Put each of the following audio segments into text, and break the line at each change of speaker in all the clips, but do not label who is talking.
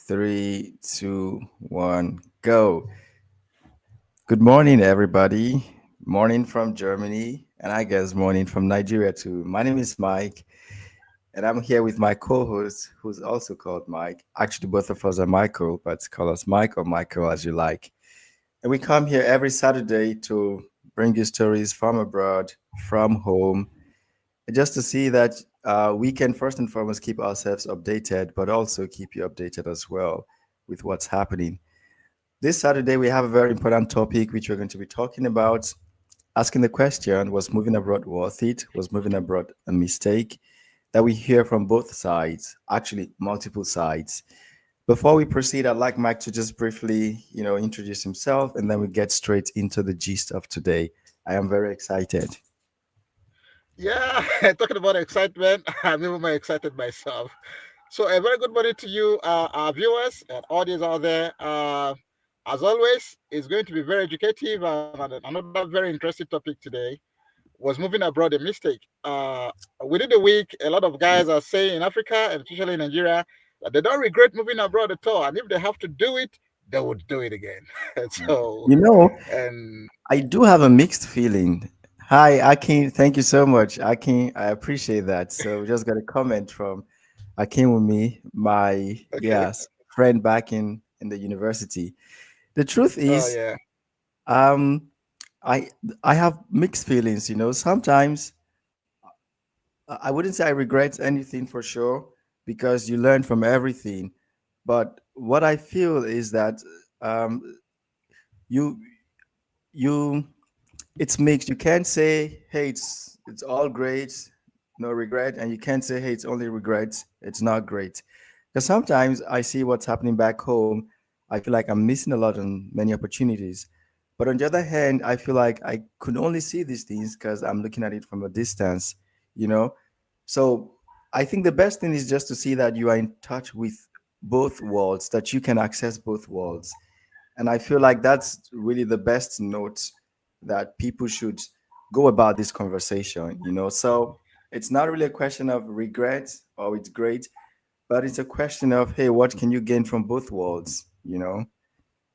Three, two, one, go. Good morning, everybody. Morning from Germany, and I guess morning from Nigeria too. My name is Mike, and I'm here with my co-host, who's also called Mike. Actually, both of us are Michael, but call us Mike or Michael as you like. And we come here every Saturday to bring you stories from abroad, from home, just to see that we can first and foremost keep ourselves updated, but also keep you updated as well with what's happening. This Saturday, we have a very important topic which we're going to be talking about. Asking the question, was moving abroad worth it? Was moving abroad a mistake? That we hear from both sides, actually, multiple sides. Before we proceed, I'd like Mike to just briefly, introduce himself and then we get straight into the gist of today. I am very excited.
Yeah, talking about excitement, I'm even more excited myself. So, a very good morning to you, our viewers and audience out there. As always, it's going to be very educative and another very interesting topic today. Was moving abroad a mistake? Within the week, a lot of guys are saying in Africa and especially in Nigeria that they don't regret moving abroad at all, and if they have to do it, they would do it again. so,
You know,
and
I do have a mixed feeling. Hi, Akin. Thank you so much, Akin. I appreciate that. So we just got a comment from Akin with me, my
okay,
friend back in the university. The truth
oh
is,
yeah,
um, I I have mixed feelings. Sometimes I wouldn't say I regret anything for sure because you learn from everything. But what I feel is that um, you you it's mixed. You can't say, hey, it's all great, no regret, and you can't say, hey, it's only regrets, it's not great. Because sometimes I see what's happening back home, I feel like I'm missing a lot on many opportunities. But on the other hand, I feel like I could only see these things because I'm looking at it from a distance, you know. So I think the best thing is just to see that you are in touch with both worlds, that you can access both worlds. And I feel like that's really the best note that people should go about this conversation. So it's not really a question of regret or it's great, but it's a question of, hey, what can you gain from both worlds?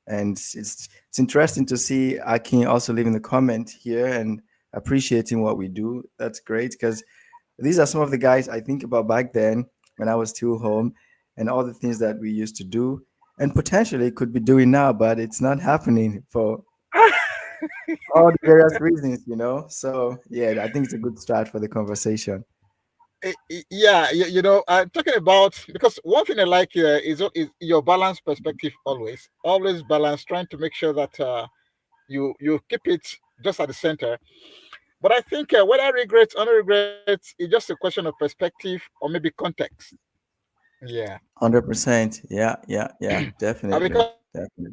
And it's interesting to see Akin also leaving the comment here and appreciating what we do. That's great because these are some of the guys I think about back then when I was still home and all the things that we used to do and potentially could be doing now, but it's not happening for all the various reasons. So yeah, I think it's a good start for the conversation.
Yeah, talking about because one thing I like here is your balanced perspective always balance, trying to make sure that you keep it just at the center. But I think whether regrets or no regrets, it's just a question of perspective or maybe context. Yeah,
100%. Yeah, definitely.
because
Definitely.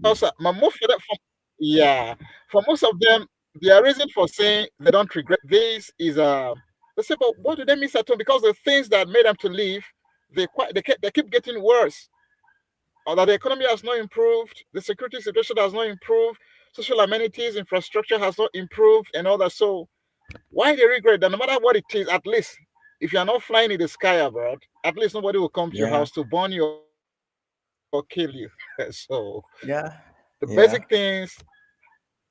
yeah, for most of them, their reason for saying they don't regret this is they say, but what do they miss at home? Because the things that made them to leave, they keep getting worse, or that the economy has not improved, the security situation has not improved, social amenities, infrastructure has not improved, and all that. So why they regret that no matter what it is, at least if you are not flying in the sky abroad, at least nobody will come to your
Yeah.
house to burn you or kill you. so the
Yeah.
basic things,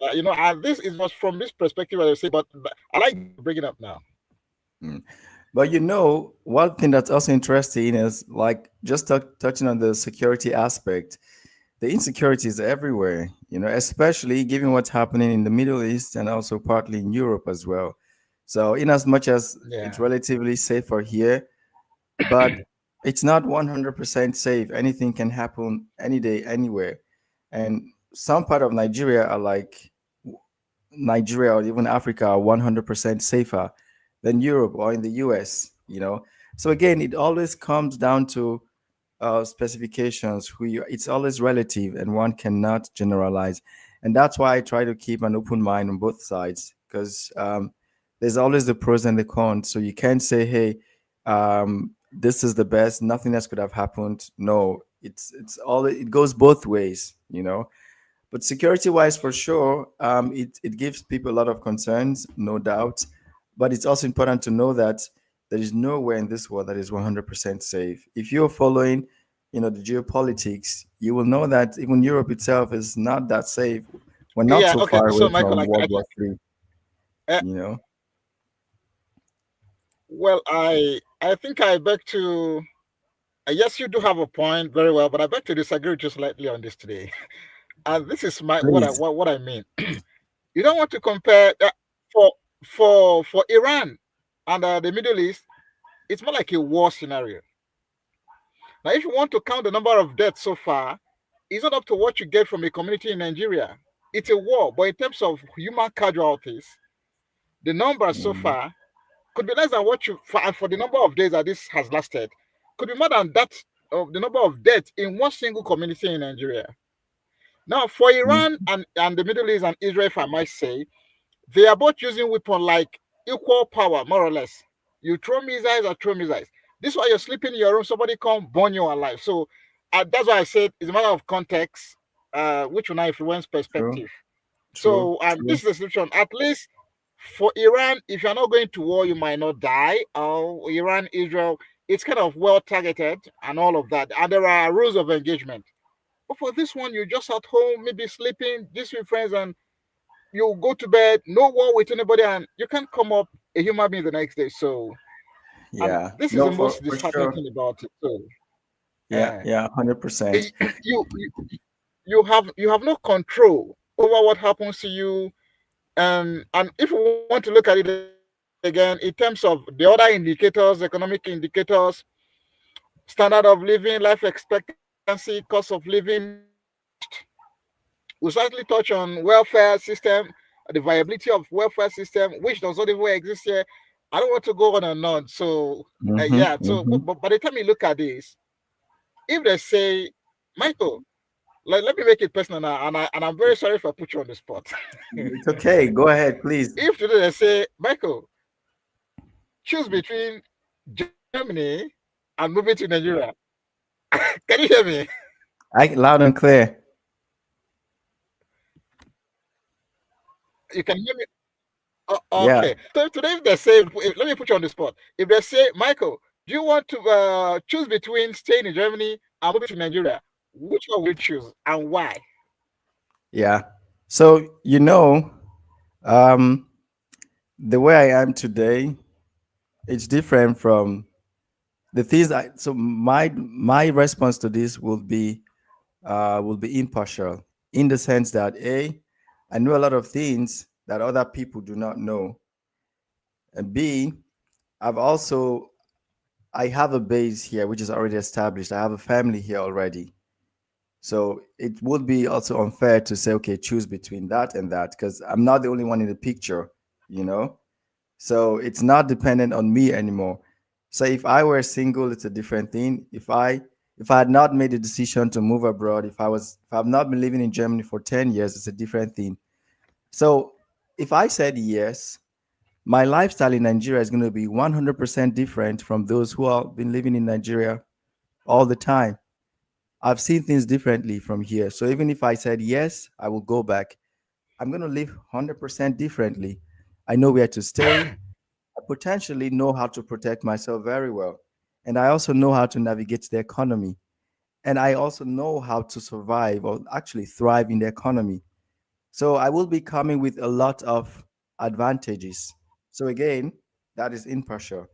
and this is was from this perspective, I would say, but I like the way you're bringing up now.
Mm. But one thing that's also interesting is like just touching on the security aspect. The insecurity is everywhere, especially given what's happening in the Middle East and also partly in Europe as well. So, in as much as
Yeah,
it's relatively safer here, but it's not 100% safe. Anything can happen any day, anywhere. And some part of Nigeria are like Nigeria or even Africa are 100% safer than Europe or in the US. So again, it always comes down to specifications. It's always relative, and one cannot generalize. And that's why I try to keep an open mind on both sides because there's always the pros and the cons. So you can't say, hey, this is the best. Nothing else could have happened. No, it goes both ways. But security wise, for sure, it gives people a lot of concerns, no doubt. But it's also important to know that there is nowhere in this world that is 100% safe. If you're following the geopolitics, you will know that even Europe itself is not that safe. We're not
Yeah.
so
Okay.
far
So,
away
Michael,
from World War III,
uh,
you know.
well, I think I beg to. Yes, you do have a point, very well, but I beg to disagree with you slightly on this today. And this is my
Please.
what I mean. You don't want to compare for for Iran and the Middle East. It's more like a war scenario. Now, if you want to count the number of deaths so far, it's not up to what you get from a community in Nigeria. It's a war, but in terms of human casualties, the numbers so
Mm,
far could be less than what you for the number of days that this has lasted. Could be more than that of the number of deaths in one single community in Nigeria. Now, for
mm,
Iran and the Middle East and Israel, if I might say, they are both using weapon like equal power, more or less. You throw missiles, I throw missiles. This while you're sleeping in your room, somebody come burn you alive. So that's why I said it's a matter of context, which will now influence
true,
perspective.
true,
So
true.
this is the solution. At least for Iran, if you're not going to war, you might not die. Or Iran, Israel, it's kind of well targeted and all of that. And there are rules of engagement. But for this one, you're just at home, maybe sleeping, just with friends, and you go to bed, no war with anybody, and you can't come up a human being the next day. So, and
Yeah.
this is
No,
the most
for
disheartening
sure.
thing about it. So,
Yeah,
uh,
yeah, 100%.
you, you you have no control over what happens to you. And if we want to look at it again in terms of the other indicators, economic indicators, standard of living, life expectancy, cost of living, we'll slightly touch on welfare system, the viability of welfare system, which does not even exist here. I don't want to go on and on. So
Mm-hmm,
yeah. So
mm-hmm.
but by the time you look at this, if they say, Michael, like, let me make it personal now, and I'm very sorry if I put you on the spot.
It's okay. Go ahead, please.
If today they say, Michael, choose between Germany and moving to Nigeria, can you hear me?
Loud and clear.
You can hear me.
Yeah,
Okay. So today, if they say, let me put you on the spot. If they say, Michael, do you want to choose between staying in Germany and moving to Nigeria? Which one will you choose and why?
yeah. So, um, the way I am today, it's different from the things so my response to this will be impartial in the sense that I know a lot of things that other people do not know, and b I've also I have a base here which is already established. I have a family here already. So it would be also unfair to say, okay, choose between that and that, because I'm not the only one in the picture, you know? So it's not dependent on me anymore. So if I were single, it's a different thing. If I had not made a decision to move abroad, if I've not been living in Germany for 10 years, it's a different thing. So if I said yes, my lifestyle in Nigeria is going to be 100% different from those who have been living in Nigeria all the time. I've seen things differently from here. So even if I said yes, I will go back. I'm going to live 100% differently. I know where to stay. I potentially know how to protect myself very well. And I also know how to navigate the economy. And I also know how to survive or actually thrive in the economy. So I will be coming with a lot of advantages. So again, that is impartial.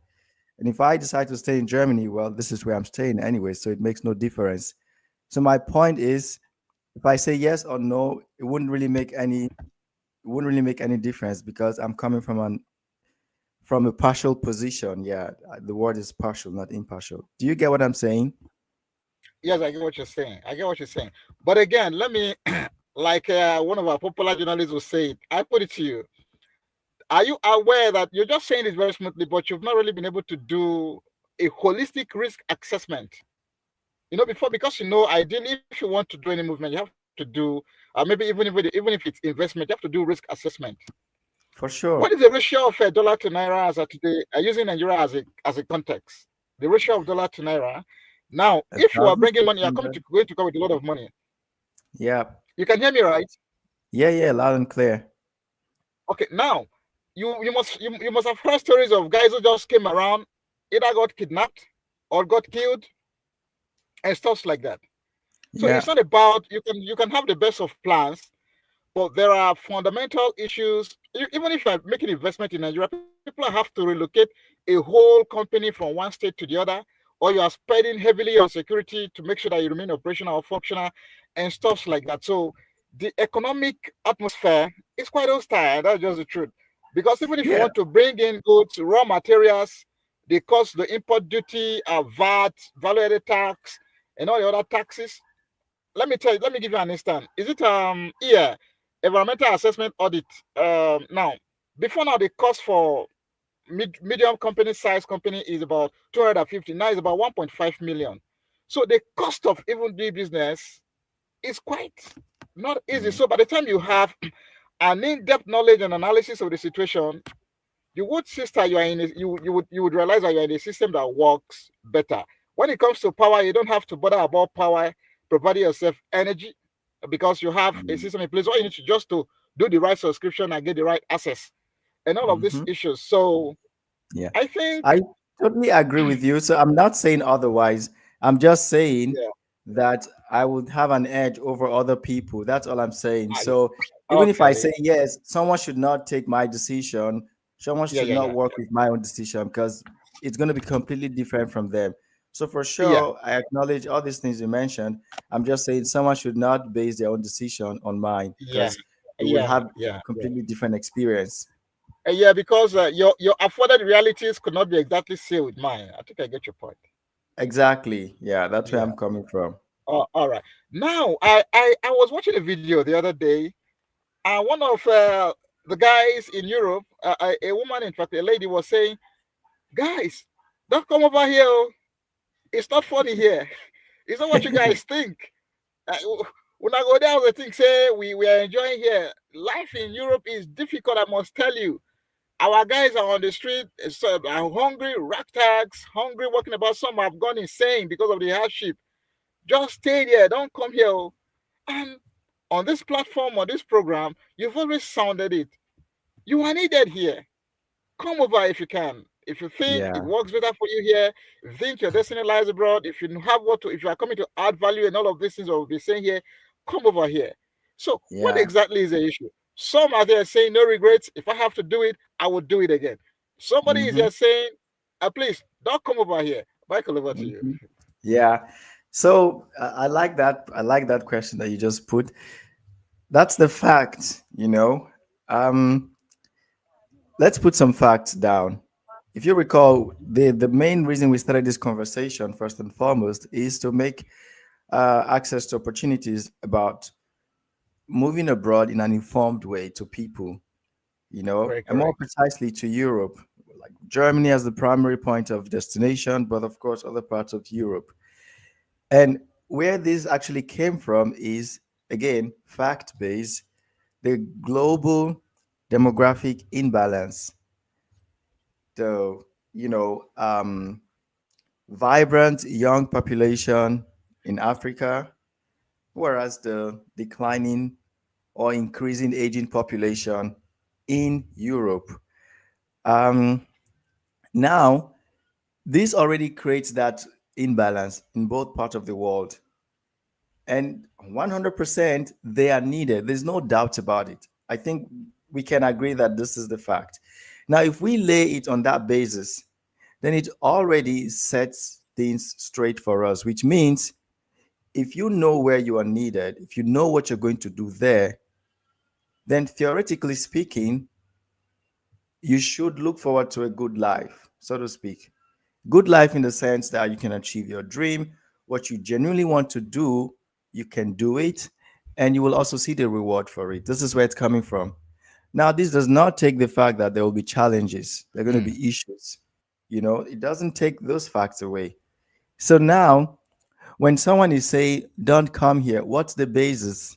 And if I decide to stay in Germany, well, this is where I'm staying anyway. So it makes no difference. So my point is, if I say yes or no, it wouldn't really make any difference because I'm coming from a partial position. Yeah, the word is partial, not impartial. Do you get what I'm saying?
Yes, I get what you're saying. I get what you're saying. But again, let me, like one of our popular journalists will say it, I put it to you. Are you aware that you're just saying this very smoothly, but you've not really been able to do a holistic risk assessment? Before, because ideally, if you want to do any movement, you have to do maybe even if it's investment, you have to do risk assessment.
For
What
sure.
is the ratio of dollar to naira as of today? Using Nigeria as a context, the ratio of dollar to naira. Now,
A
if you are
thousand
bringing
six
money, you're
hundred.
going to come with a lot of money.
Yeah.
You can hear me, right?
Yeah, yeah, loud and clear.
Okay. Now, you must have heard stories of guys who just came around, either got kidnapped or got killed and stuff like that. So
Yeah.
it's not about you can have the best of plans, but there are fundamental issues. Even if you're making investment in Nigeria, people have to relocate a whole company from one state to the other, or you are spending heavily on security to make sure that you remain operational or functional and stuff like that. So the economic atmosphere is quite hostile. That's just the truth. Because even if you
Yeah.
want to bring in goods, raw materials, the cost, the import duty, VAT, value added tax, and all the other taxes, let me give you an instance. Is it yeah, environmental assessment audit? Now, before now, the cost for medium company size company is about 250. Now it's about 1.5 million. So the cost of even doing business is quite not easy.
Mm.
So by the time you have an in-depth knowledge and analysis of the situation, you would sister you are in a, you would realize that you're in a system that works better. When it comes to power, you don't have to bother about power, providing yourself energy, because you have a
Mm.
system in place. All you need to just to do the right subscription and get the right access and all of these
Hmm.
issues. So
Yeah.
I think
I totally agree with you. So I'm not saying otherwise. I'm just saying
yeah,
that I would have an edge over other people. That's all I'm saying.
yeah.
So even if I
Okay,
say yes, someone should not take my decision, someone
yeah,
should
yeah,
not
yeah,
work with my own decision because it's going to be completely different from them. So for
yeah,
sure, I acknowledge all these things you mentioned. I'm just saying someone should not base their own decision on mine
yeah,
because we would
yeah,
have
yeah, yeah.
completely different experience.
Yeah, because your afforded realities could not be exactly same with mine. I think I get your point.
Exactly. Yeah, that's where
Yeah.
I'm coming from.
All right. Now, I was watching a video the other day, and one of the guys in Europe, a woman, in fact, a lady, was saying, "Guys, don't come over here. Oh. It's not funny here. It's not what you guys think. When I go there, the thing say we are enjoying here. Life in Europe is difficult. I must tell you. Our guys are on the street, so are hungry, tags, hungry, walking about. Some have gone insane because of the hardship. Just stay there. Don't come here. Oh. And on this platform, on this program, you've always sounded it. You are needed here. Come over if you can. If you think it
Yeah,
works better for you here, if you think your destiny lies abroad, if you have what to, if you are coming to add value and all of these things that we'll be saying here, come over here. So, what
yeah.
exactly is the issue? Some are there saying no regrets. If I have to do it, I will do it again. Somebody is
Hmm.
there saying, please don't come over here. Michael, over to you.
Hmm. Yeah. So I like that. I like that question that you just put. That's the fact. Um, let's put some facts down. If you recall, the main reason we started this conversation first and foremost is to make access to opportunities about moving abroad in an informed way to people.
Very
And more
correct.
precisely to Europe, like Germany as the primary point of destination, but of course other parts of Europe. And where this actually came from is, again, fact based, the global demographic imbalance, the, you know, vibrant young population in Africa, whereas the declining or increasing aging population in Europe. Um, Now, this already creates that imbalance in both parts of the world. And 100% they are needed. There's no doubt about it. I think we can agree that this is the fact. Now, if we lay it on that basis, then it already sets things straight for us, which means if you know where you are needed, if you know what you're going to do there, then theoretically speaking, you should look forward to a good life, so to speak. Good life in the sense that you can achieve your dream, what you genuinely want to do, you can do it, and you will also see the reward for it. This is where it's coming from. Now, this does not take the fact that there will be challenges, there are going to
Mm,
be issues. It doesn't take those facts away. So now, when someone is saying, don't come here, what's the basis?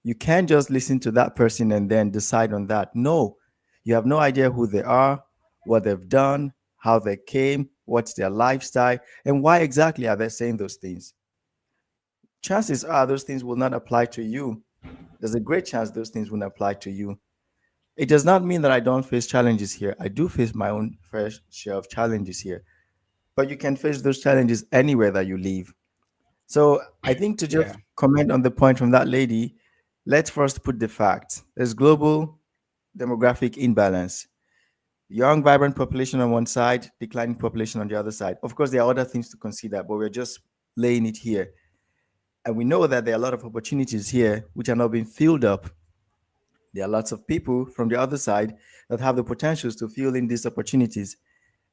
You can't just listen to that person and then decide on that. No, you have no idea who they are, what they've done, how they came, what's their lifestyle, and why exactly are they saying those things. Chances are those things will not apply to you. There's a great chance those things won't apply to you. It does not mean that I don't face challenges here. I do face my own fair share of challenges here, but you can face those challenges anywhere that you live. So I think to just
Yeah.
comment on the point from that lady, let's first put the facts. There's global demographic imbalance. Young, vibrant population on one side, declining population on the other side. Of course, there are other things to consider, but we're just laying it here. And we know that there are a lot of opportunities here which are not being filled up. There are lots of people from the other side that have the potentials to fill in these opportunities.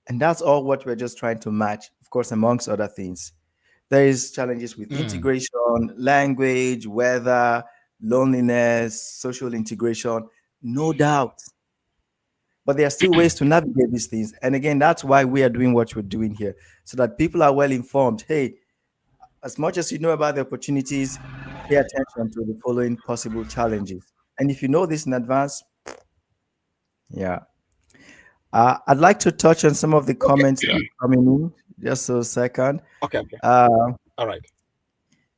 And that's all what we're just trying to match, of course, amongst other things. There is challenges with
Mm.
integration, language, weather, loneliness, social integration, no doubt. But there are still ways to navigate these things. And again, that's why we are doing what we're doing here, so that people are well informed. Hey, as much as you know about the opportunities, pay attention to the following possible challenges. And if you know this in advance, yeah. I'd like to touch on some of the
Okay.
comments that are coming in, just a second.
Okay. Okay.
Uh,
All right.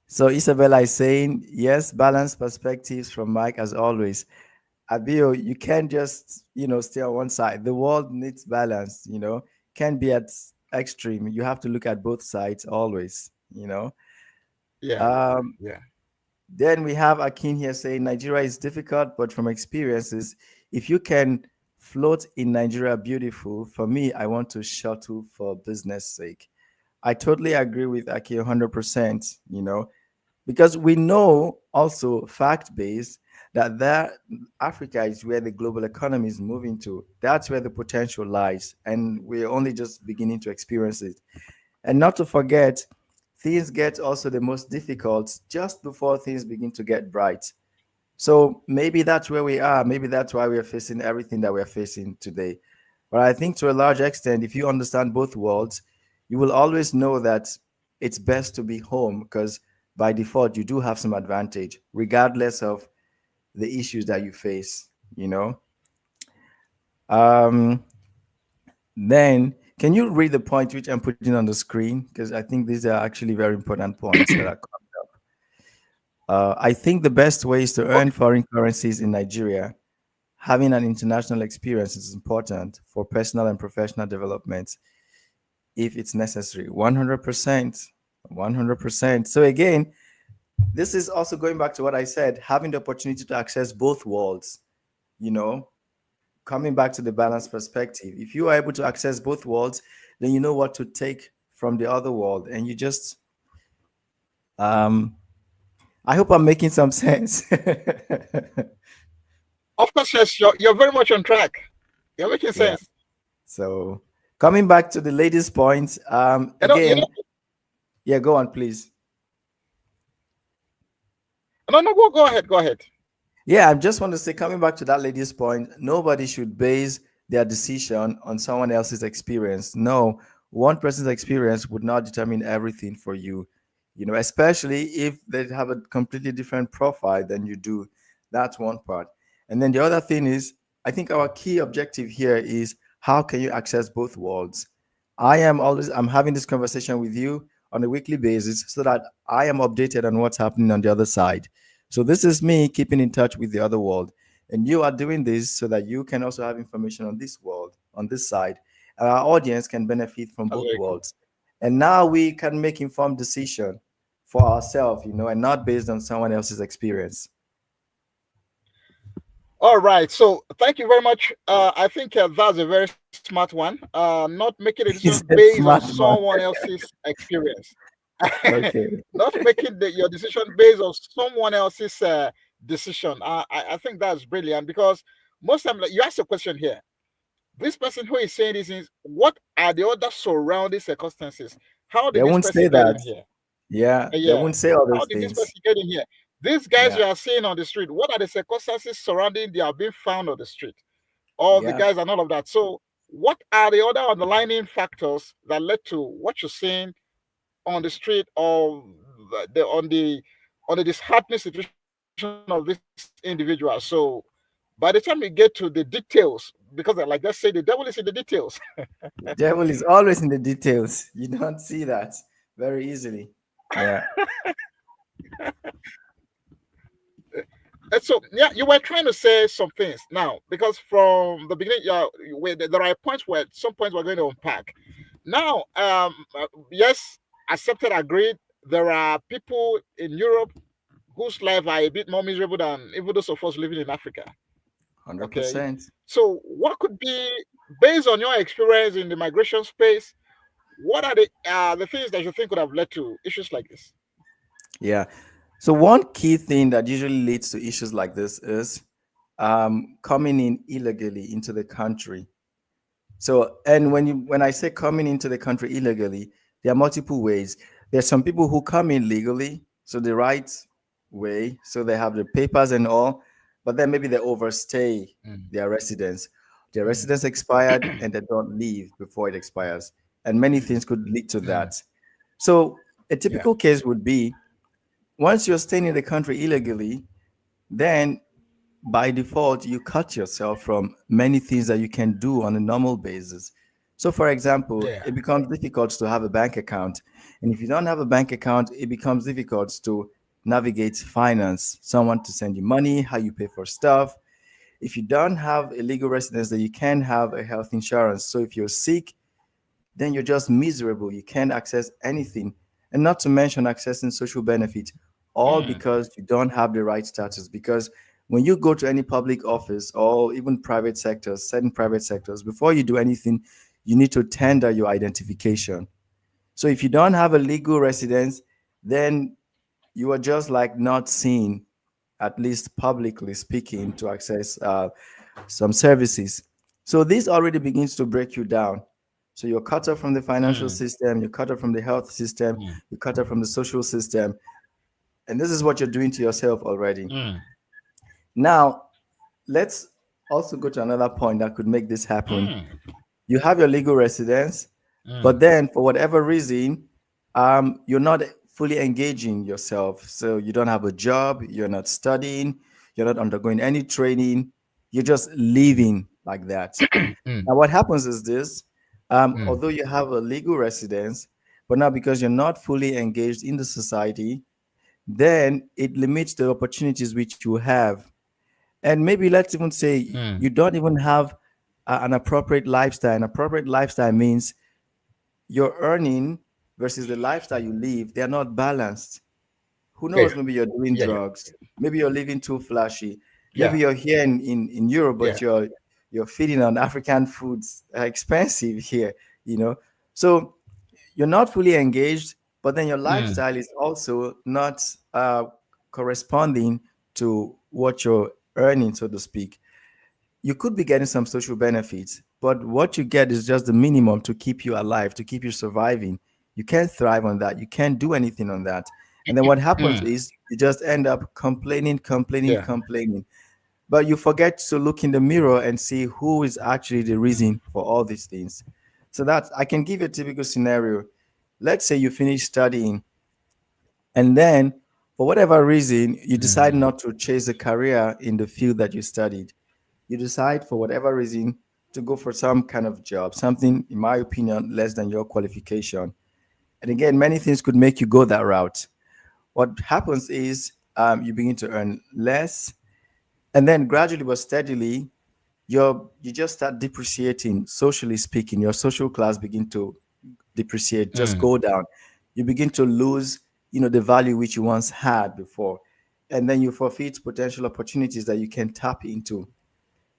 so Isabella is saying, yes, balanced perspectives from Mike as always. Abio, you can't just, stay on one side. The world needs balance, can't be at extreme. You have to look at both sides always.
Yeah.
Um,
Yeah.
then we have Akin here saying Nigeria is difficult, but from experiences, if you can float in Nigeria, beautiful. For me, I want to shuttle for business sake. I totally agree with Aki 100%, because we know also fact based that Africa is where the global economy is moving to. That's where the potential lies, and we're only just beginning to experience it. And not to forget, things get also the most difficult just before things begin to get bright. So maybe that's where we are. Maybe that's why we're facing everything that we're facing today. But I think to a large extent, if you understand both worlds, you will always know that it's best to be home because by default, you do have some advantage, regardless of the issues that you face. Um, then, can you read the point which I'm putting on the screen? Because I think these are actually very important points that are coming up. I think the best way is to earn
Okay.
foreign currencies in Nigeria. Having an international experience is important for personal and professional development if it's necessary. 100%. 100%. So, again, this is also going back to what I said, having the opportunity to access both worlds, you know, coming back to the balanced perspective. If you are able to access both worlds, then you know what to take from the other world. And you just, um, I hope I'm making some sense.
Of course, yes. You're very much on track. You're making
Yeah.
sense.
So, coming back to the latest points,
You know.
again, yeah, go on, please.
No, no. Go ahead. Go ahead.
Yeah, I just want to say, coming back to that lady's point, nobody should base their decision on someone else's experience. No, one person's experience would not determine everything for you, especially if they have a completely different profile than you do. That's one part. And then the other thing is, I think our key objective here is how can you access both worlds? I'm having this conversation with you on a weekly basis so that I am updated on what's happening on the other side. So this is me keeping in touch with the other world. And you are doing this so that you can also have information on this world, on this side. And our audience can benefit from
That's
both
very cool.
worlds. And now we can make informed decision for ourselves, and not based on someone else's experience.
All right. So thank you very much. I think that's a very smart one. Not making a decision
It's a
based on
smart one.
someone else's experience.
Okay.
Not making your decision based on someone else's decision. I think that's brilliant because most time like, you ask a question here. This person who is saying this is what are the other surrounding circumstances? How
They
did this
won't say
person get
that.
in here?
Yeah, they
Yeah.
won't say all
How
those
did this
things.
person get in here? These guys
Yeah.
you are seeing on the street, what are the circumstances surrounding they are being found on the street? All the
Yeah.
guys and all of that. So, what are the other underlying factors that led to what you're seeing on the street or on the disheartening situation of this individual? So, by the time we get to the details, because like let's say the devil is in the details.
The devil is always in the details. You don't see that very easily. Yeah.
And so, yeah, you were trying to say some things now because from the beginning, yeah, there are points where some points we're going to unpack. Now, yes, accepted, agreed. there are people in Europe whose life are a bit more miserable than even those of us living in Africa. Okay.
100%.
So, what could be, based on your experience in the migration space, what are the things that you think could have led to issues like this?
Yeah. So one key thing that usually leads to issues like this is coming in illegally into the country. So, and when I say coming into the country illegally, there are multiple ways. There's some people who come in legally, so the right way, so they have the papers and all, but then maybe they overstay
Mm,
their residence. Their
mm,
residence expired and they don't leave before it expires, and many
mm,
things could lead to
mm.
that. So, a
Yeah.
typical case would be once you're staying in the country illegally, then by default, you cut yourself from many things that you can do on a normal basis. So, for example,
Yeah.
it becomes difficult to have a bank account. And if you don't have a bank account, it becomes difficult to navigate finance, someone to send you money, how you pay for stuff. If you don't have a legal residence, then you can have a health insurance. So, if you're sick, then you're just miserable. You can't access anything. And not to mention accessing social benefits, all
Mm,
because you don't have the right status. Because when you go to any public office or even private sectors, certain private sectors, before you do anything, you need to tender your identification. So if you don't have a legal residence, then you are just like not seen, at least publicly speaking, to access some services. So this already begins to break you down. So you're cut off from the financial
mm,
system, you're cut off from the health system,
mm,
you're cut off from the social system. And this is what you're doing to yourself already.
mm,
Now, let's also go to another point that could make this happen.
mm,
You have your legal residence, but
mm,
then for whatever reason, you're not fully engaging yourself. So you don't have a job, you're not studying, you're not undergoing any training, you're just living like that.
mm,
Now, what happens is this,
mm.
although you have a legal residence, but now because you're not fully engaged in the society, then it limits the opportunities which you have. And maybe let's even say
Mm.
you don't even have an appropriate lifestyle. An appropriate lifestyle means your earning versus the lifestyle you live, they're not balanced. Who
Yeah.
knows? Maybe you're doing
Yeah.
drugs. Maybe you're living too flashy. Maybe
Yeah.
you're here in Europe,
Yeah.
but you're feeding on African foods, expensive here, you know. So you're not fully engaged, but then your
Mm.
lifestyle is also not corresponding to what you're earning, so to speak. You could be getting some social benefits, but what you get is just the minimum to keep you alive, to keep you surviving. You can't thrive on that. You can't do anything on that. And then what happens
Mm.
is you just end up complaining, complaining,
Yeah.
complaining. But you forget to look in the mirror and see who is actually the
Mm.
reason for all these things. So that I can give you a typical scenario. Let's say you finish studying and then for whatever reason you decide
Mm.
not to chase a career in the field that you studied. You decide for whatever reason to go for some kind of job, something, in my opinion, less than your qualification. And again, many things could make you go that route. What happens is you begin to earn less, and then gradually but steadily, you just start depreciating. Socially speaking, your social class begin to depreciate, just
Mm.
go down. You begin to lose, the value which you once had before, and then you forfeit potential opportunities that you can tap into.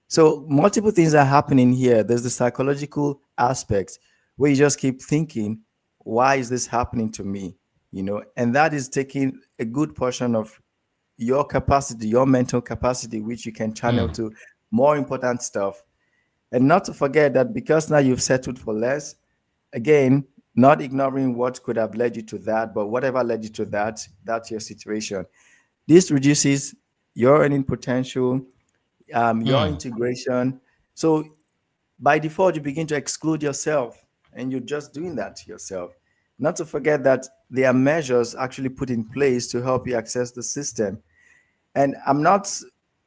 So multiple things are happening here. There's the psychological aspect where you just keep thinking, why is this happening to me? And that is taking a good portion of your capacity, your mental capacity, which you can channel
Mm.
to more important stuff. And not to forget that because now you've settled for less, again, not ignoring what could have led you to that, but whatever led you to that, that's your situation. This reduces your earning potential, your
Mm.
integration. So by default, you begin to exclude yourself, and you're just doing that to yourself. Not to forget that there are measures actually put in place to help you access the system. And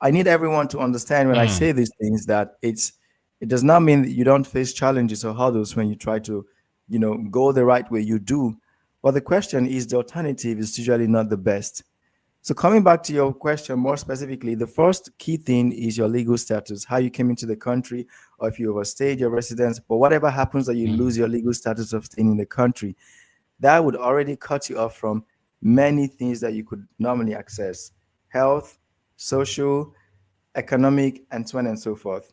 I need everyone to understand when I
Mm.
say these things that it does not mean that you don't face challenges or hurdles when you try to, go the right way. You do. But the question is the alternative is usually not the best. So coming back to your question more specifically, the first key thing is your legal status, how you came into the country, or if you overstayed your residence, but whatever happens that you
Mm.
lose your legal status of staying in the country. that would already cut you off from many things that you could normally access: health, social, economic, and so on and so forth.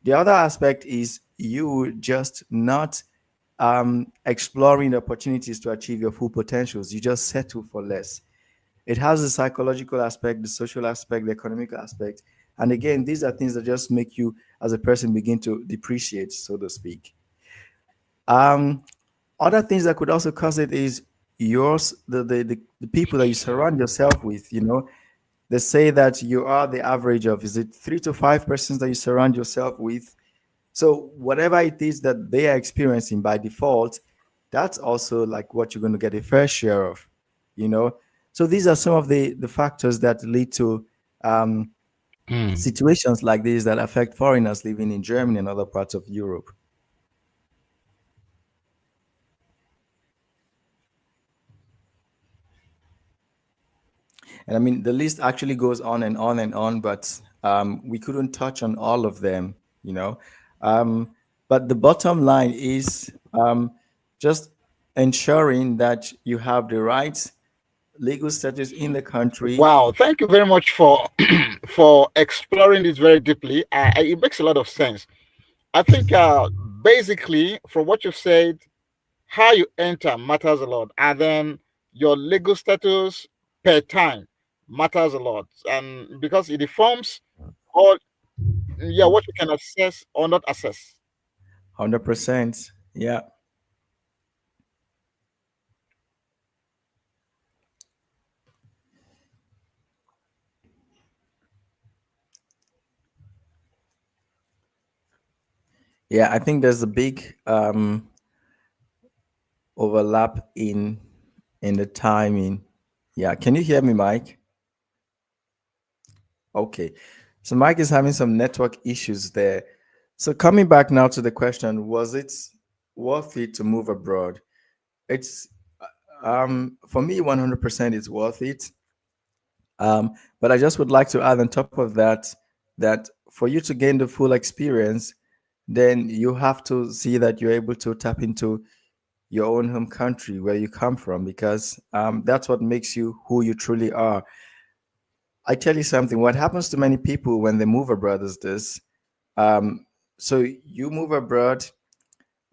The other aspect is you just not exploring the opportunities to achieve your full potentials. You just settle for less. It has the psychological aspect, the social aspect, the economic aspect. And again, these are things that just make you as a person begin to depreciate, so to speak. Um, Other things that could also cause it is yours, the people that you surround yourself with, they say that you are the average of, is it 3 to 5 persons that you surround yourself with? So whatever it is that they are experiencing by default, that's also like what you're going to get a fair share of, you know. So these are some of the factors that lead to um,
Mm.
situations like these that affect foreigners living in Germany and other parts of Europe. And I mean, the list actually goes on and on and on, but we couldn't touch on all of them, you know. Um, but the bottom line is just ensuring that you have the right legal status in the country.
Wow, thank you very much for for exploring this very deeply. It makes a lot of sense. I think basically, from what you've said, how you enter matters a lot, and then your legal status per time matters a lot, and because it informs all, yeah, what you can access or not access.
100%. Yeah. Yeah. I think there's a big overlap in the timing. Yeah. Can you hear me, Mike? Okay. So Mike is having some network issues there. So coming back now to the question, was it worth it to move abroad? It's for me 100% it's worth it. But I just would like to add on top of that that for you to gain the full experience, then you have to see that you're able to tap into your own home country where you come from, because that's what makes you who you truly are. I tell you something, what happens to many people when they move abroad is this. Um, so you move abroad,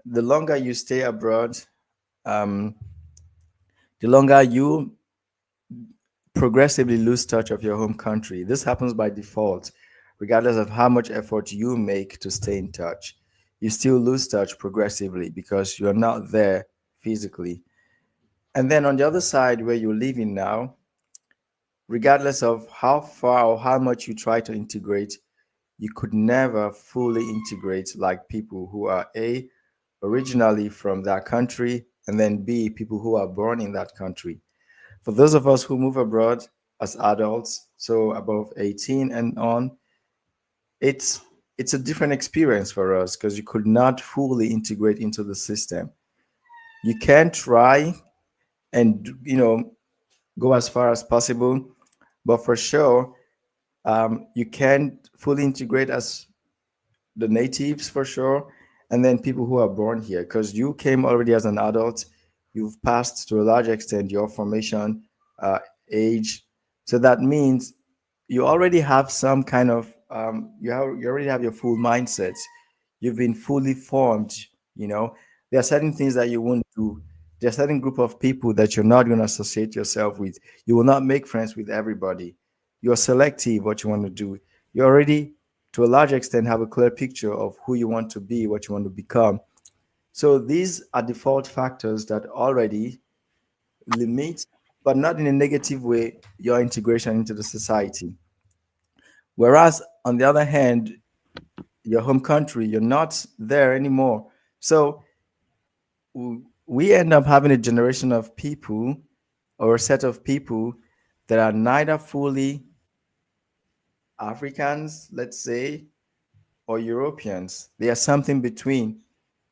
the longer you stay abroad, um, the longer you progressively lose touch of your home country. This happens by default, regardless of how much effort you make to stay in touch. You still lose touch progressively because you're not there physically. And then on the other side, where you're living now, regardless of how far or how much you try to integrate, you could never fully integrate like people who are A, originally from that country, and then B, people who are born in that country. For those of us who move abroad as adults, so above 18 and on, it's it's a different experience for us because you could not fully integrate into the system. You can try and go as far as possible, but for sure, you can't fully integrate as the natives for sure, and then people who are born here, because you came already as an adult. You've passed to a large extent your formation uh, age, so that means you already have some kind of you already have your full mindset. You've been fully formed. There are certain things that you won't do. There are certain group of people that you're not going to associate yourself with. You will not make friends with everybody. You're selective what you want to do. You already, to a large extent, have a clear picture of who you want to be, what you want to become. So these are default factors that already limit, but not in a negative way, your integration into the society. Whereas, on the other hand, your home country, you're not there anymore. So we end up having a generation of people or a set of people that are neither fully Africans, let's say, or Europeans. They are something between.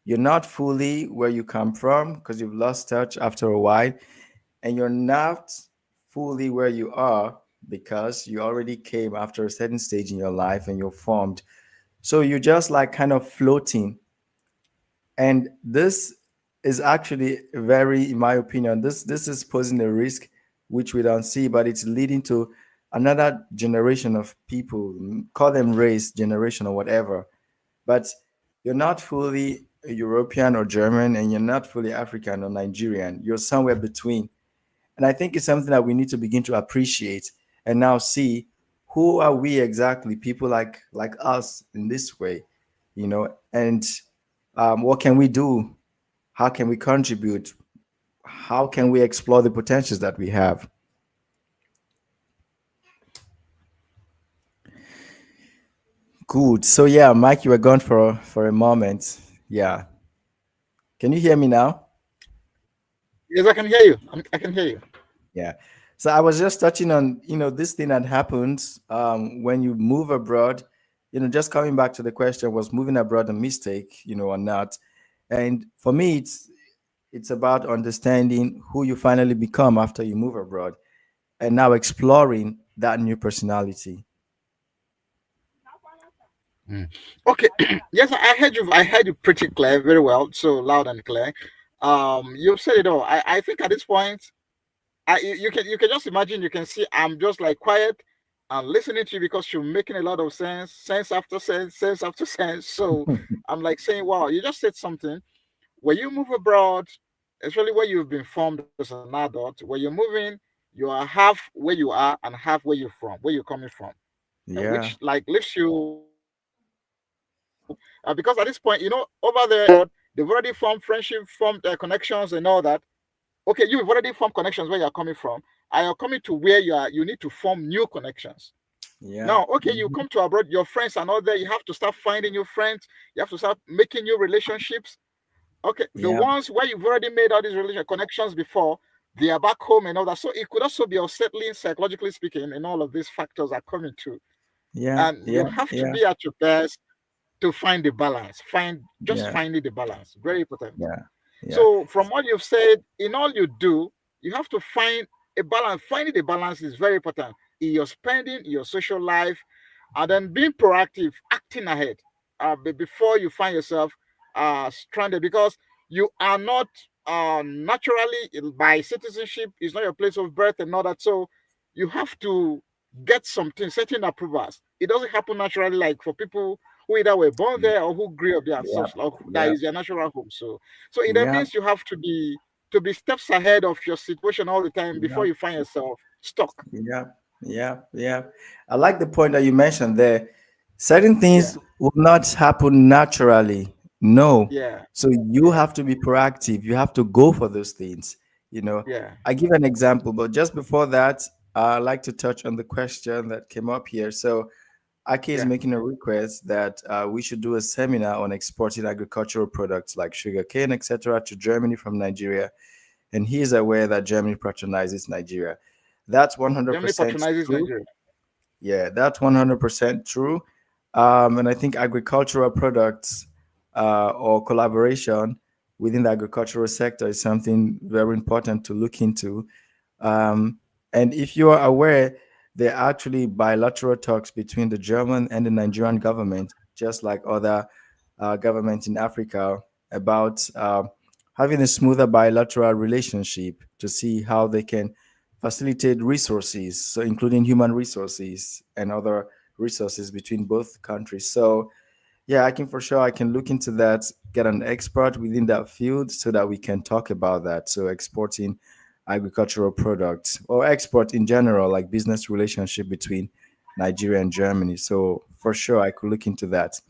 You're not fully where you come from because you've lost touch after a while, and you're not fully where you are because you already came after a certain stage in your life and you're formed. So you're just like kind of floating. And this is actually very, in my opinion, this is posing a risk which we don't see, but it's leading to another generation of people, call them race generation or whatever. But you're not fully European or German, and you're not fully African or Nigerian. You're somewhere between. And I think it's something that we need to begin to appreciate and now see who are we exactly, people like us in this way, and what can we do? How can we contribute? How can we explore the potentials that we have? Good. So yeah, Mike, you were gone for a moment. Yeah. Can you hear me now?
Yes, I can hear you. I can hear you.
Yeah. So I was just touching on, this thing that happens when you move abroad. Just coming back to the question, was moving abroad a mistake, or not? And for me, it's about understanding who you finally become after you move abroad, and now exploring that new personality.
Mm. Okay. Yes, I heard you. I heard you pretty clear, very well, so loud and clear. You've said it all. I think at this point, you can just imagine. You can see I'm just like quiet and listening to you because you're making a lot of sense, sense after sense, sense after sense. So I'm like saying, wow, you just said something. When you move abroad, especially when you've been formed as an adult, when you're moving, you are half where you are and half where you're coming from,
Yeah.
which like lifts you because at this point, over there, they've already formed friendship, formed connections and all that. Okay, you've already formed connections where you're coming from, and you're coming to where you need to form new connections. Now,
Yeah.
okay, you come to
Mhm.
abroad, your friends are not there. You have to start finding new friends. You have to start making new relationships. Okay, the
Yeah.
ones where you've already made all these relation connections before, they are back home and all that. So it could also be unsettling, psychologically speaking, and all of these factors are coming too.
Yeah.
And you
Yeah.
have to
Yeah.
be at your best to find the balance. Just
Yeah.
finding the balance. Very important.
Yeah. Yeah.
So, from what you've said, in all you do, you have to find a balance. Finding the balance is very important in your spending, in your social life, and then being proactive, acting ahead before you find yourself stranded because you are not naturally by citizenship, it's not your place of birth and all that. So, you have to get something, certain approvals. It doesn't happen naturally, like for people who either were born there or who grew up there and
Yeah.
such, like that
Yeah.
is their natural home. So it then
Yeah.
means you have to be steps ahead of your situation all the time
Yeah.
before you find yourself stuck.
Yeah, yeah, yeah. I like the point that you mentioned there. Certain
Yeah,
things will not happen naturally. No.
yeah,
So you
yeah,
have to be proactive. You have to go for those things. You know,
yeah,
I give an example, but just before that, I'd like to touch on the question that came up here. So Aki is
yeah.
making a request that we should do a seminar on exporting agricultural products like sugarcane, etc., to Germany from Nigeria, and he is aware that Germany patronizes Nigeria. That's
Germany
100%
patronizes
true.
Nigeria.
Yeah, that's 100% true. And I think agricultural products or collaboration within the agricultural sector is something very important to look into. Um, and if you are aware, there are actually bilateral talks between the German and the Nigerian government, just like other governments in Africa, about having a smoother bilateral relationship to see how they can facilitate resources, so including human resources and other resources between both countries. So yeah, I can look into that, get an expert within that field so that we can talk about that. So exporting agricultural products or export in general, like business relationship between Nigeria and Germany. So for sure I could look into that.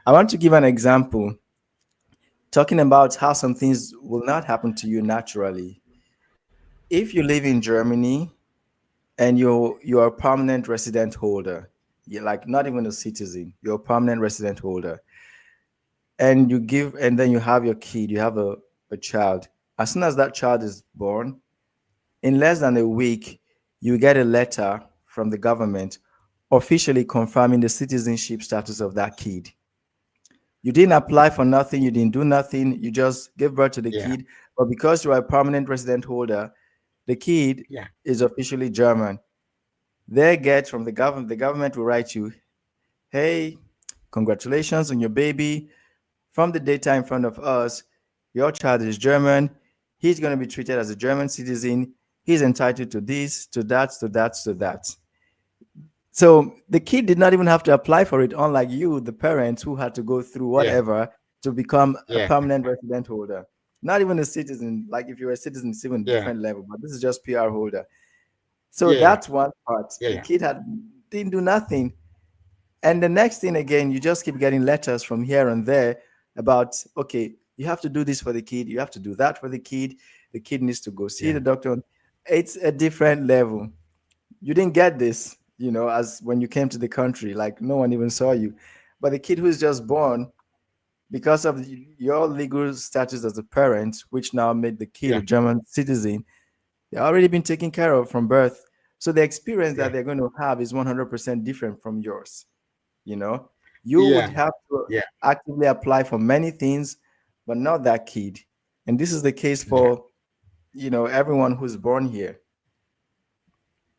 I want to give an example talking about how some things will not happen to you naturally. If you live in Germany and you're a permanent resident holder, you're like not even a citizen, you're a permanent resident holder, and then you have your kid, you have a child. As soon as that child is born, in less than a week, you get a letter from the government officially confirming the citizenship status of that kid. You didn't apply for nothing, you didn't do nothing, you just gave birth to the
Yeah,
kid, but because you are a permanent resident holder, the kid
yeah,
is officially German. They get from the government will write you, hey, congratulations on your baby. From the data in front of us, Your child is German. He's going to be treated as a German citizen. He's entitled to this, to that, to that, to that. So the kid did not even have to apply for it, unlike you, the parents who had to go through
Yeah.
whatever to become a
Yeah.
permanent resident holder. Not even a citizen, like if you're a citizen, it's even a
Yeah.
different level, but this is just PR holder. So
Yeah. Yeah.
that's one part.
Yeah.
The
Yeah.
kid had didn't do nothing. And the next thing again, you just keep getting letters from here and there about, okay, you have to do this for the kid, you have to do that for the kid needs to go see
Yeah.
the doctor. It's a different level. You didn't get this, as when you came to the country, like no one even saw you. But the kid who's just born, because of your legal status as a parent, which now made the kid a
Yeah.
German citizen, they've already been taken care of from birth. So the experience that
Yeah.
they're going to have is 100% different from yours. You know, you would
Yeah.
have to
Yeah.
actively apply for many things, but not that kid. And this is the case
Yeah.
for, everyone who's born here.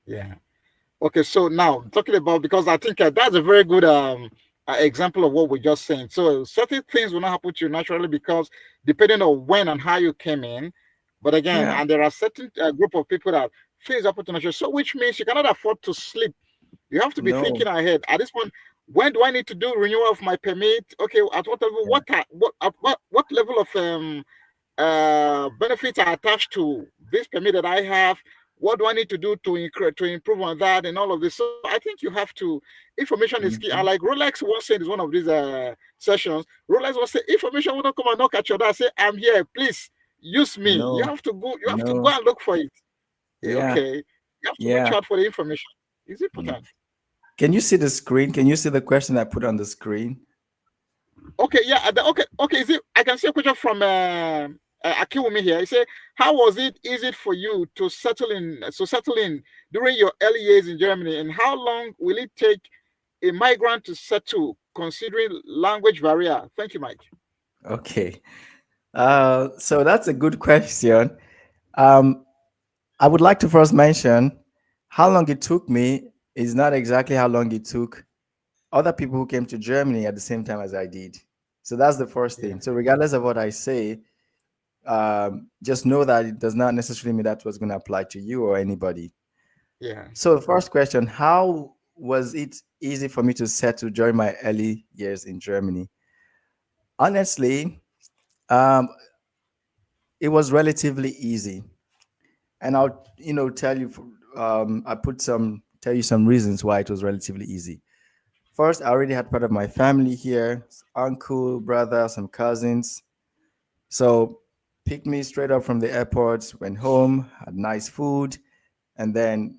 Yeah. Okay, so now talking about, because I think that's a very good example of what we're just saying. So certain things will not happen to you naturally because depending on when and how you came in. But again,
Yeah.
and there are certain group of people that things happen to naturally. So which means you cannot afford to sleep. You have to be
No.
thinking ahead. At this point, when do I need to do renewal of my permit? Okay, at what level?
Yeah.
What level of benefits are attached to this permit that I have? What do I need to do to improve on that and all of this? So I think you have to. Information is key. And
Mhm.
like Rolex was saying, is one of these sessions. Rolex was saying, information will not come and knock at your door. Say, I'm here. Please use me. You
No.
have to go. You have to go
No.
and look for it.
Yeah.
Okay. You have to reach
Yeah.
out for the information. It's
Mm.
important.
Can you see the screen? Can you see the question I put on the screen?
Okay, yeah, okay, okay. Is it? I can see a question from Akiwumi here. He said, "How was it easy for you to settle in? Settle in during your early years in Germany, and how long will it take a migrant to settle, considering language barrier?" Thank you, Mike.
Okay. So that's a good question. Um, I would like to first mention how long it took me is not exactly how long it took other people who came to Germany at the same time as I did. So that's the first
Yeah,
thing. So regardless of what I say, just know that it does not necessarily mean that's what's going to apply to you or anybody.
yeah,
So the first question, how was it easy for me to settle during my early years in Germany? Honestly, um, it was relatively easy. And I'll, tell you, I put tell you some reasons why it was relatively easy. First, I already had part of my family here, uncle, brother, some cousins. So picked me straight up from the airport, went home, had nice food, and then,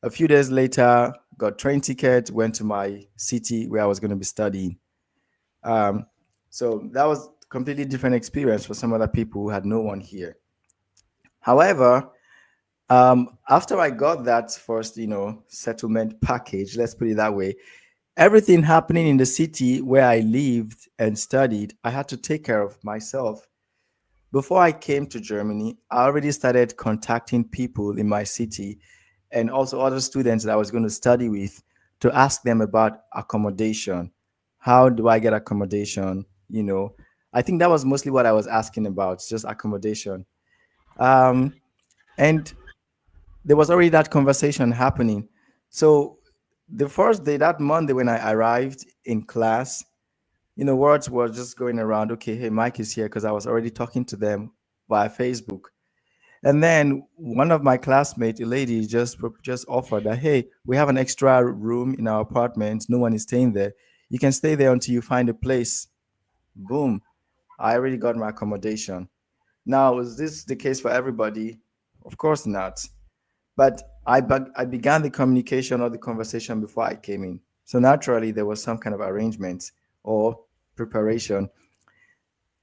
a few days later, got train ticket, went to my city where I was going to be studying. Um, so that was completely different experience for some other people who had no one here. However, after I got that first, settlement package, let's put it that way, everything happening in the city where I lived and studied, I had to take care of myself. Before I came to Germany, I already started contacting people in my city and also other students that I was going to study with to ask them about accommodation. How do I get accommodation? I think that was mostly what I was asking about, just accommodation. Um, and there was already that conversation happening. So the first day, that Monday when I arrived in class, words were just going around, okay, hey, Mike is here because I was already talking to them via Facebook. And then one of my classmates, a lady, just offered that, hey, we have an extra room in our apartment. No one is staying there. You can stay there until you find a place. Boom. I already got my accommodation. Now, is this the case for everybody? Of course not. But I began the communication or the conversation before I came in. So naturally, there was some kind of arrangement or preparation.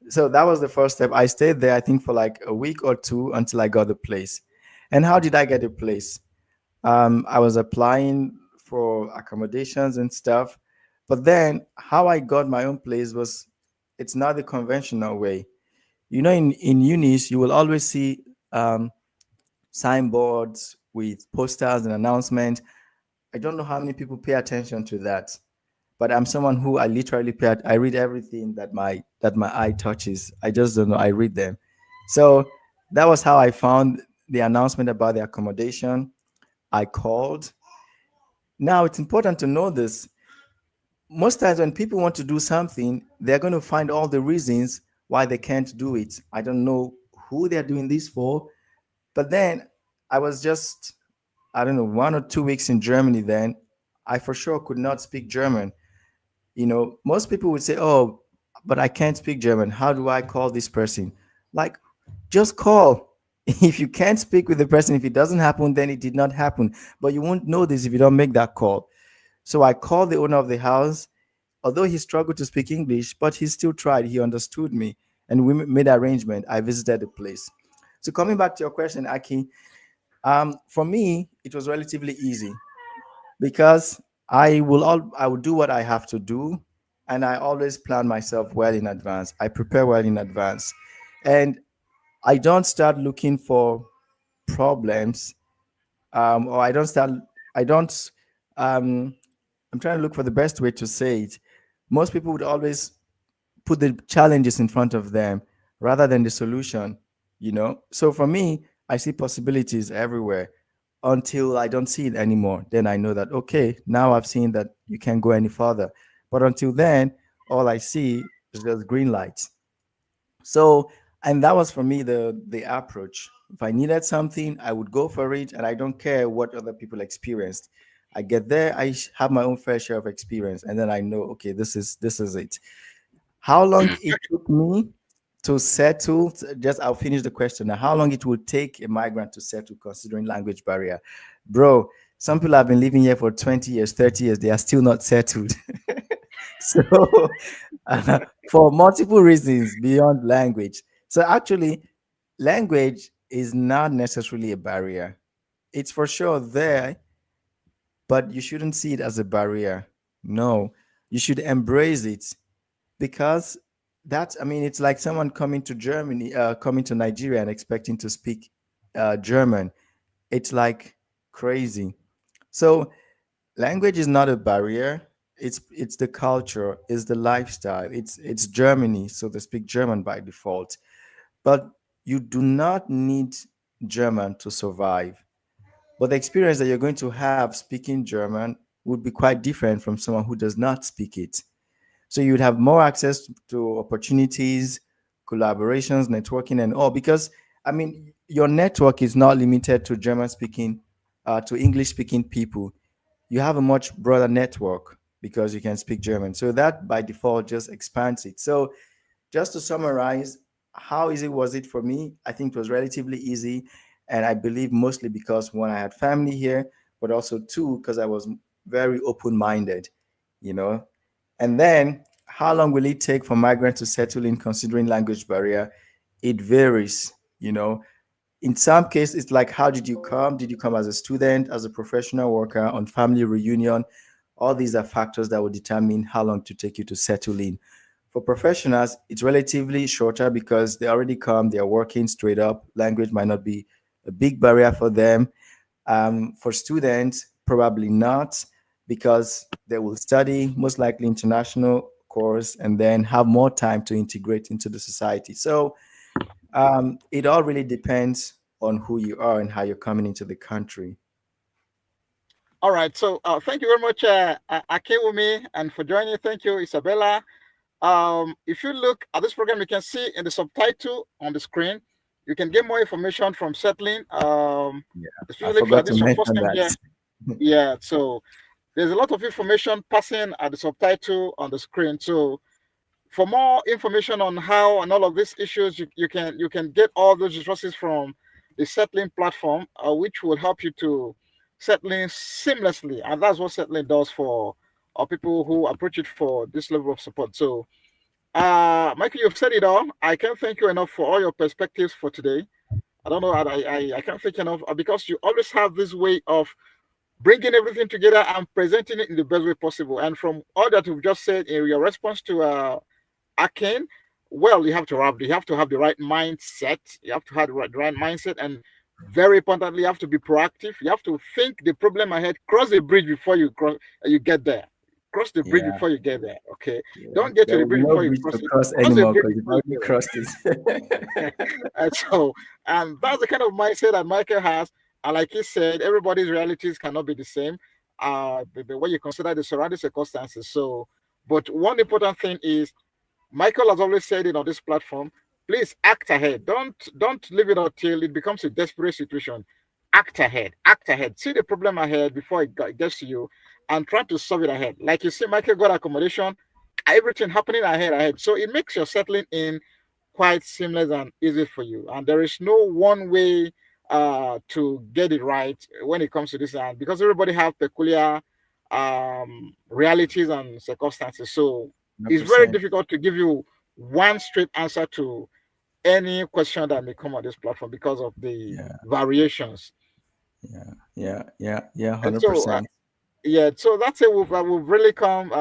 So that was the first step. I stayed there, I think, for like a week or two until I got the place. And how did I get a place? I was applying for accommodations and stuff. But then how I got my own place was it's not the conventional way. In unis, you will always see signboards with posters and announcements. I don't know how many people pay attention to that. but I'm someone who I literally I read everything that my eye touches. I just don't know. I read them. So that was how I found the announcement about the accommodation. I called. Now it's important to know this. Most times when people want to do something, they're going to find all the reasons why they can't do it. I don't know who they're doing this for, but then I was just, I don't know, 1 or 2 weeks in Germany then. I for sure could not speak German. Most people would say, "Oh, but I can't speak German. How do I call this person?" Like, just call. If you can't speak with the person, if it doesn't happen, then it did not happen. But you won't know this if you don't make that call. So I called the owner of the house. Although he struggled to speak English, but he still tried. He understood me, and we made arrangement. I visited the place. So coming back to your question, Aki, for me, it was relatively easy because I will do what I have to do, and I always plan myself well in advance. I prepare well in advance, and I don't start looking for problems, or I don't. Um, I'm trying to look for the best way to say it. Most people would always put the challenges in front of them rather than the solution. So for me, I see possibilities everywhere until I don't see it anymore. Then I know that, okay, now I've seen that you can't go any further. But until then, all I see is just green lights. So, and that was for me the approach. If I needed something, I would go for it, and I don't care what other people experienced. I get there, have my own fair share of experience, and then I know, okay, this is it. How long it took me to settle? Just I'll finish the question now. How long it will take a migrant to settle, considering language barrier, bro? Some people have been living here for 20 years, 30 years. They are still not settled. So, for multiple reasons beyond language. So, actually, language is not necessarily a barrier. It's for sure there, but you shouldn't see it as a barrier. No, you should embrace it because I mean, it's like someone coming to Nigeria and expecting to speak German. It's like crazy. So, language is not a barrier. It's the culture, it's the lifestyle. It's Germany, so they speak German by default. But you do not need German to survive. But the experience that you're going to have speaking German would be quite different from someone who does not speak it. So you would have more access to opportunities, collaborations, networking, and all. Because I mean, your network is not limited to German speaking, to English speaking people. You have a much broader network because you can speak German. So that by default just expands it. So just to summarize, how easy was it for me? I think it was relatively easy. And I believe mostly because one, I had family here, but also two, because I was very open minded, you know. And then how long will it take for migrants to settle in considering language barrier? It varies. In some cases, it's like, how did you come? Did you come as a student, as a professional worker, on family reunion? All these are factors that will determine how long to take you to settle in. For professionals, it's relatively shorter because they already come, they are working straight up. Language might not be a big barrier for them. For students, probably not, because they will study most likely international course and then have more time to integrate into the society. So it all really depends on who you are and how you're coming into the country.
All right. So thank you very much, Akewumi, and for joining. Thank you, Isabella. If you look at this program, you can see in the subtitle on the screen, you can get more information from Setlinn.
Yeah, I
Especially if
forgot to
this is your first
mention
time here.
that.
Yeah. So there's a lot of information passing at the subtitle on the screen. So for more information on how and all of these issues, you can get all those resources from the Setlinn platform, which will help you to Setlinn seamlessly, and that's what Setlinn does for people who approach it for this level of support. So, Michael, you've said it all. I can't thank you enough for all your perspectives for today. I don't know, I can't thank you enough because you always have this way of bringing everything together and presenting it in the best way possible. And from all that you've just said in your response to Akin, well, you have to have the right mindset. You have to have the right mindset, and very importantly, you have to be proactive. You have to think the problem ahead, cross the bridge before you get there. Cross the bridge
Yeah.
before you get there. Okay,
Yeah.
don't get to
There
the
will be
bridge
no
before you
bridge
cross
to
it.
cross
Cross the
anymore
bridge
because you've
before you
already
get
crossed it.
there. And so, and that's the kind of mindset that Michael has. And like he said, everybody's realities cannot be the same. When you consider the surrounding circumstances. So, but one important thing is Michael has always said it on this platform. Please act ahead. Don't leave it until it becomes a desperate situation. Act ahead. Act ahead. See the problem ahead before it gets to you, and try to solve it ahead. Like you see, Michael got accommodation, everything happening ahead. So it makes your settling in quite seamless and easy for you. And there is no one way to get it right when it comes to this, and because everybody have peculiar realities and circumstances. So it's very
100%.
difficult to give you one straight answer to any question that may come on this platform because of the
Yeah.
variations.
Yeah. Yeah. Yeah. Yeah.
And so,
100%.
yeah, so that's it. We've really come,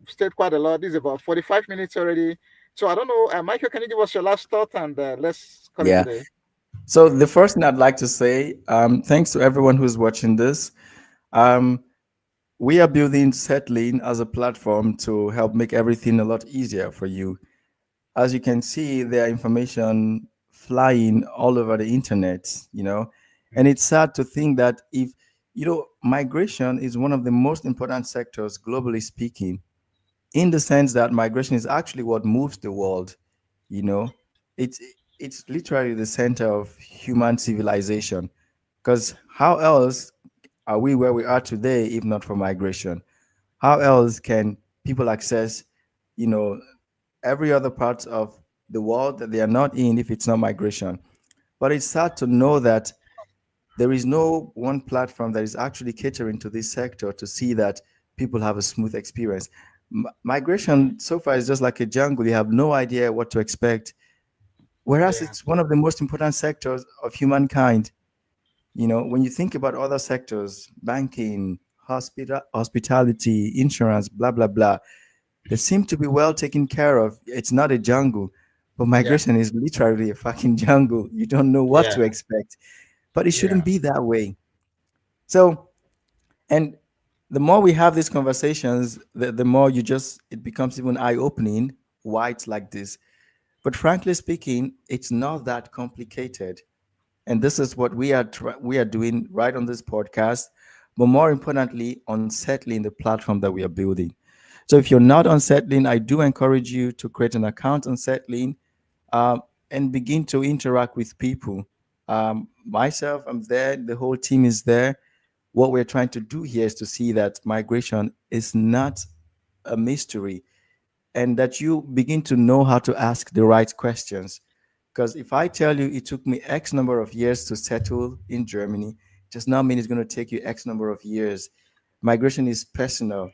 stayed quite a lot. This is about 45 minutes already. So I don't know, Michael, can you give us your last thought and let's call it
Yeah.
today?
So the first thing I'd like to say, thanks to everyone who's watching this. Um, we are building Setlinn as a platform to help make everything a lot easier for you. As you can see, there are information flying all over the internet. And it's sad to think that migration is one of the most important sectors globally speaking, in the sense that migration is actually what moves the world. you know it's it's literally the center of human civilization, because how else are we where we are today if not for migration? How else can people access you know every other part of the world that they are not in if it's not migration? But it's sad to know that there is no one platform that is actually catering to this sector to see that people have a smooth experience. Migration so far is just like a jungle. You have no idea what to expect, whereas
Yeah,
it's one of the most important sectors of humankind. When you think about other sectors, banking, hospitality, insurance, blah blah blah, they seem to be well taken care of. It's not a jungle, but
yeah,
migration is literally a fucking jungle. You don't know what
yeah,
to expect, but it
yeah,
shouldn't be that way. So, and the more we have these conversations, the more it becomes even eye opening why it's like this. But frankly speaking, it's not that complicated. And this is what we are doing right on this podcast, but more importantly, on Settling, the platform that we are building. So if you're not on Settling, I do encourage you to create an account on Settling, and begin to interact with people. Myself, I'm there. The whole team is there. What we're trying to do here is to see that migration is not a mystery, and that you begin to know how to ask the right questions. Because if I tell you it took me X number of years to settle in Germany, it does not mean it's going to take you X number of years. Migration is personal.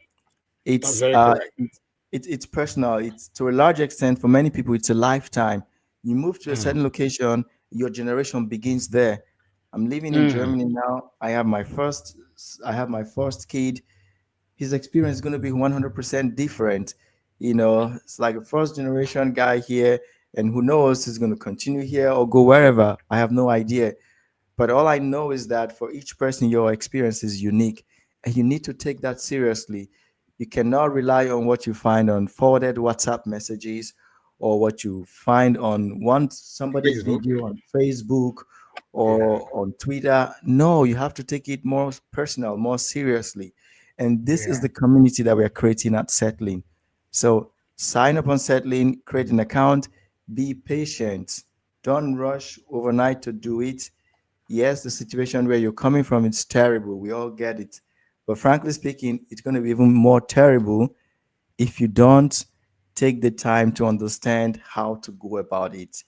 that's
It's
very
uh,
correct.
it's personal. It's to a large extent for many people. It's a lifetime. You move to a
Mm.
certain location, your generation begins there. I'm living in
Mm.
Germany now. I have my first kid. His experience is going to be 100% different. It's like a first generation guy here, and who knows, he's going to continue here or go wherever. I have no idea. But all I know is that for each person, your experience is unique, and you need to take that seriously. You cannot rely on what you find on forwarded WhatsApp messages, or what you find on somebody's
Facebook.
video on Facebook
Yeah,
or on Twitter. No, you have to take it more personal, more seriously. And this is
yeah,
the community that we are creating at Settling. So sign up on Settling, create an account, be patient. Don't rush overnight to do it. Yes, the situation where you're coming from, it's terrible. We all get it. But frankly speaking, it's going to be even more terrible if you don't take the time to understand how to go about it.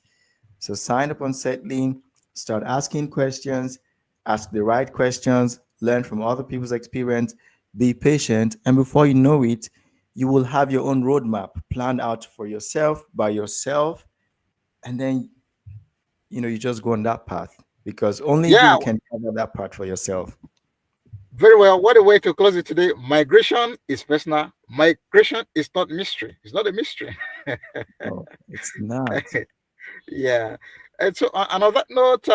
So sign up on Settling, start asking questions, ask the right questions, learn from other people's experience, be patient, and before you know it, you will have your own roadmap planned out for yourself by yourself, and then you just go on that path, because only
yeah.
you can cover that part for yourself.
Very well. What a way to close it today. Migration is personal. Migration is not mystery. It's not a mystery.
No, it's not.
Yeah. And so, on that note,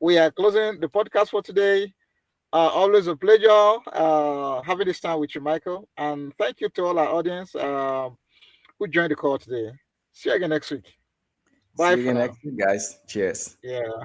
we are closing the podcast for today. Always a pleasure having this time with you, Michael. And thank you to all our audience who joined the call today. See you again next week.
See
Bye
you
for
again
now.
next week, guys. Cheers.
Yeah.